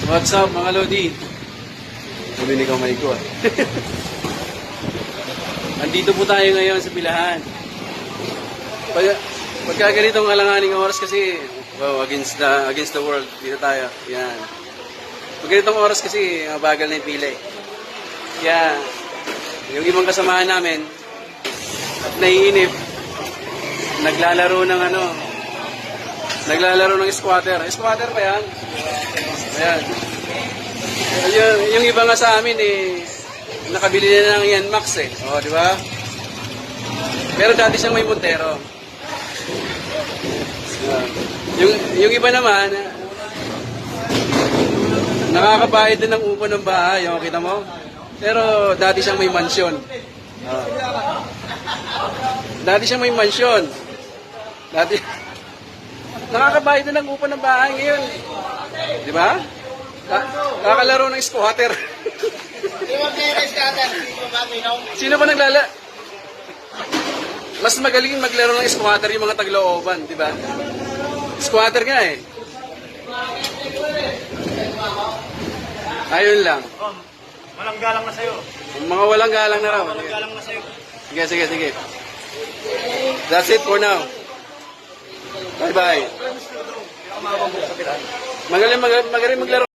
What's up mga Lodi? Narinig ang mic ko ah. Andito po tayo ngayon sa Pilahan. Pagka ganitong alanganing oras kasi, wow, against the world, dito tayo. Yan. Pag ganitong oras kasi, bagal na yung pila eh. Kaya, yung ibang kasamahan namin, at naiinip, naglalaro ng squatter. Squatter pa yan? Ayan. Yung iba nga sa amin eh, nakabili na ng yan Max eh. O, di ba? Pero dati siyang may Montero. Yung iba naman, nakakabayad din ng upo ng bahay. O, kita mo? Pero dati siyang may mansyon. Dati siyang may mansyon. Nakakabayad din ng upo ng bahay ngayon. Di ba? Kakalaro ng squatter. Sino ba naglala? Mas magaling maglaro ng squatter yung mga taglooban, di ba? Squatter nga eh. Ayun lang. Walang galang na sa'yo. Mga walang galang na raw. Walang galang na sa'yo. Sige. That's it for now. Bye-bye. Magaling maglaro.